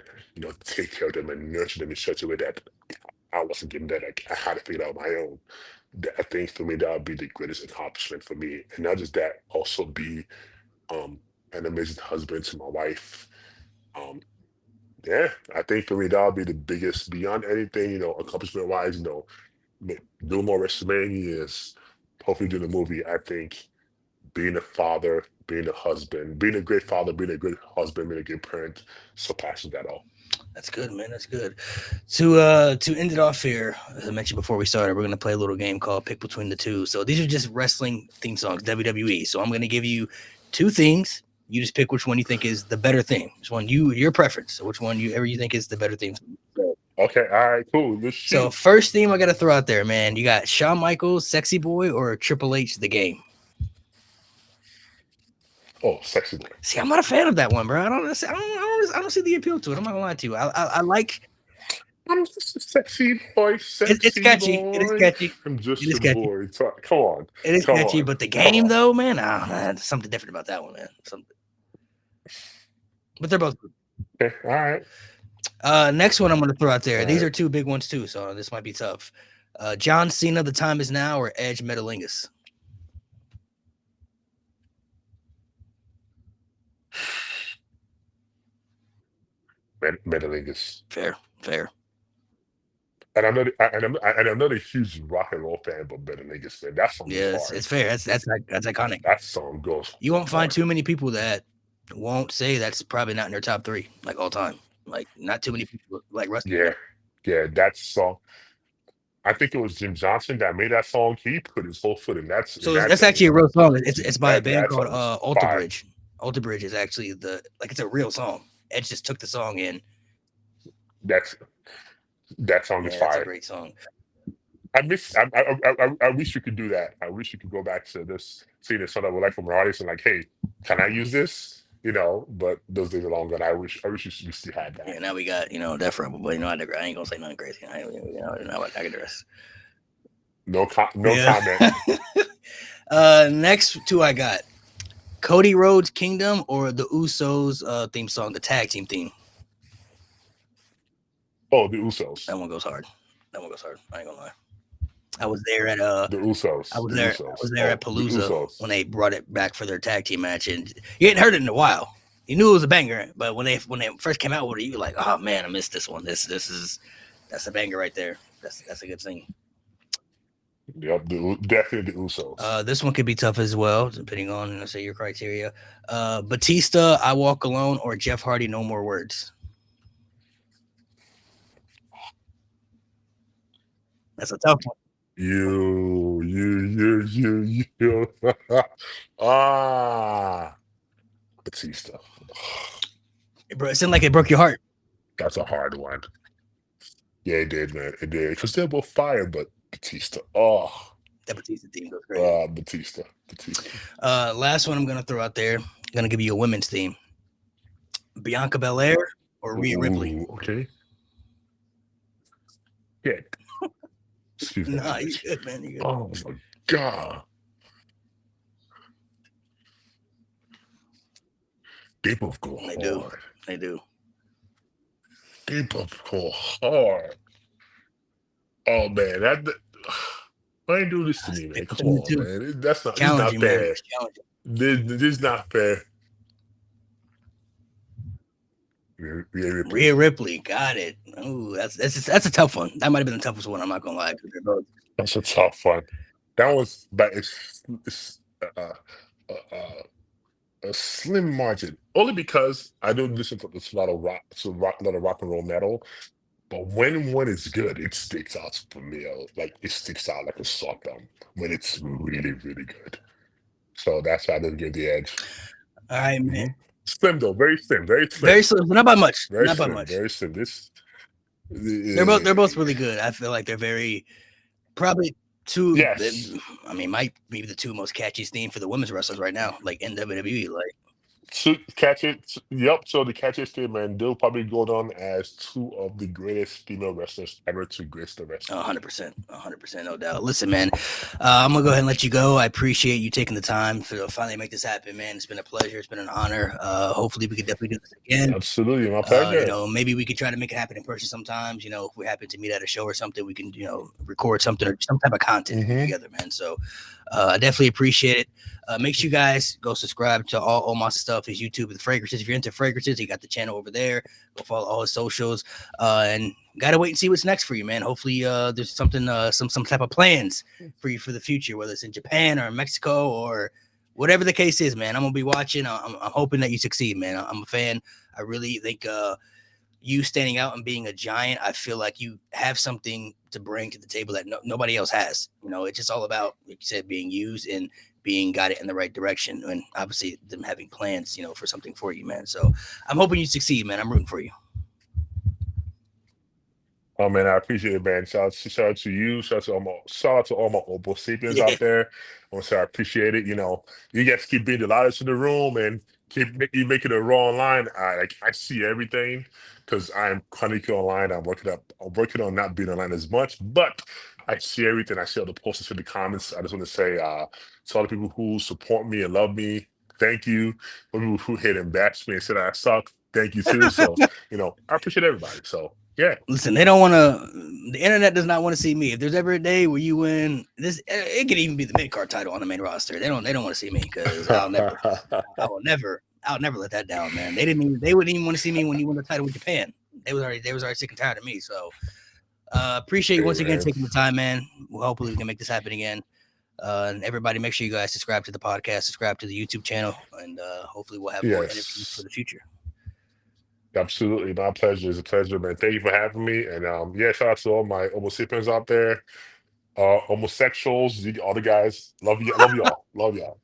take care of them and nurture them in such a way that I wasn't given that. Like, I had to figure it out on my own. I think for me that would be the greatest accomplishment for me, and not just that, also be um an amazing husband to my wife. Um, yeah, I think for me that would be the biggest beyond anything, accomplishment wise. Doing more WrestleManias, hopefully doing a movie. I think being a father, being a husband, being a great father, being a good husband, being a good parent surpasses that all. that's good, man. That's good. To end it off here, as I mentioned before we started, we're gonna play a little game called Pick Between the Two. So these are just wrestling theme songs, WWE. So I'm gonna give you two things. You just pick which one you think is the better thing. Which one your preference. So which one you think is the better theme. Okay, all right, cool. Let's So shoot. first theme I gotta throw out there, man. You got Shawn Michaels, Sexy Boy, or Triple H, The Game. Oh, sexy boy. See, I'm not a fan of that one, bro. I don't see the appeal to it. I'm not gonna lie to you. I like I'm just a sexy boy, it's sexy catchy. It is boy. catchy. I'm It just is a catchy. boy. Come on, It is come catchy, on, but the come game on. though, man, there's something different about that one, man. But they're both good. Okay, all right. Next one I'm gonna throw out there. All These right. are two big ones too, so this might be tough. John Cena, The Time Is Now, or Edge Metalingus. Metalingus. Fair, fair. And I'm not a huge rock and roll fan, but Metalingus fan. That song goes Yeah, hard. it's fair. That's iconic. That song goes You won't find hard. too many people that won't say that's probably not in their top three, like all time. Like not too many people like wrestling Yeah, fans. yeah. That song. I think it was Jim Johnson that made that song. He put his whole foot in So that that's thing. actually a real song. It's by a band That called song is Alter fire. Bridge. Alter Bridge is actually it's a real song. Edge just took the song in. That's that song is Yeah, that's a fire. great song. I miss. I wish you could do that. I wish you could go back to this, see the song that we like from our audience, and like, hey, can I use this? But those days are long gone. I wish we still had that. Yeah, now we got Def Rebel, but I ain't gonna say nothing crazy. I can dress. No Yeah. comment. Next two I got Cody Rhodes Kingdom or the Usos theme song, the tag team theme. Oh, the Usos. That one goes hard. That one goes hard. I ain't gonna lie. I was there at The Usos. The I Usos. was there at Oh, the Palooza Usos. when they brought it back for their tag team match, and you hadn't heard it in a while. You knew it was a banger, but when they first came out with it, you were like, "Oh man, I missed this one. That's a banger right there. That's a good thing." Yep, definitely the Usos. This one could be tough as well, depending on, let's say, your criteria. Batista, I Walk Alone, or Jeff Hardy, No More Words. That's a tough one. You. Ah, Batista. Bro, it seemed like it broke your heart. That's a hard one. Yeah, it did, man. It did. Because they're both fire, but Batista. Oh, That Batista theme goes crazy. Batista. Batista. Last one I'm gonna throw out there. I'm gonna give you a women's theme. Bianca Belair or Rhea Ripley. Ooh, okay. Yeah. Excuse my Nah, you language. good, man. You good. Oh my God. They both go They do. hard. They do. They both go hard. Oh man, why you do this to me, man? Come Between the on, two. man. That's not. This is not Challenging, man. fair. It's challenging. This is not fair. Rhea Ripley. Rhea Ripley, got it. Ooh, that's a tough one. That might have been the toughest one. I'm not gonna lie. They're both. That's a tough one. That was, but it's a slim margin. Only because I don't listen to a lot of rock, a lot of rock and roll metal. But when one is good, it sticks out for me. Like it sticks out like a sore thumb when it's really, really good. So that's why I didn't give the edge. All right, man. Slim though, very slim, very slim, Very slim. Not by much. very Not by slim, much. very slim. This They're both really good. I feel like they're very probably two. Yes. I mean, might be the two most catchiest theme for the women's wrestlers right now, like in WWE. Like catch it. Yep. So the catch it team, and they'll probably go down as two of the greatest female wrestlers ever to grace the wrestling. 100%, no doubt. Listen, man, I'm gonna go ahead and let you go. I appreciate you taking the time to finally make this happen, man. It's been a pleasure. It's been an honor. Hopefully, we could definitely do this again. Absolutely, my pleasure. You know, maybe we could try to make it happen in person sometimes. You know, if we happen to meet at a show or something, we can, record something or some type of content together, man. So I definitely appreciate it. Make sure you guys go subscribe to all Omos stuff, his YouTube, the fragrances. If you're into fragrances, he got the channel over there. Go follow all his socials. And gotta wait and see what's next for you, man. Hopefully, there's something, some type of plans for you for the future, whether it's in Japan or Mexico or whatever the case is, man. I'm gonna be watching. I'm hoping that you succeed, man. I'm a fan. I really think you standing out and being a giant, I feel like you have something to bring to the table that nobody else has. You know, it's just all about, like you said, being used and being guided in the right direction, and obviously them having plans, for something for you, man. So I'm hoping you succeed, man. I'm rooting for you. Oh man, I appreciate it, man. Shout out to you. Shout out to all my Wwe Sapiens out there. I want to say I appreciate it. You guys keep being the loudest in the room and you making it raw online. I see everything because I'm chronically online. I'm working on not being online as much, but I see everything. I see all the posts in the comments. I just want to say to all the people who support me and love me, thank you. For people who hate and bash me and said I suck, thank you too. So I appreciate everybody. So. Yeah. Listen, they don't want to. The internet does not want to see me. If there's ever a day where you win this, it could even be the mid card title on the main roster. They don't want to see me because I'll never let that down, man. They wouldn't even want to see me when you win the title with Japan. They was already sick and tired of me. So appreciate you once again taking the time, man. Well, hopefully we can make this happen again. And everybody, make sure you guys subscribe to the podcast, subscribe to the YouTube channel, and hopefully we'll have more interviews for the future. Absolutely, my pleasure. It's a pleasure, man. Thank you for having me. And shout out to all my Wwe Sapiens out there, homosexuals, all the guys. Love you, love y'all.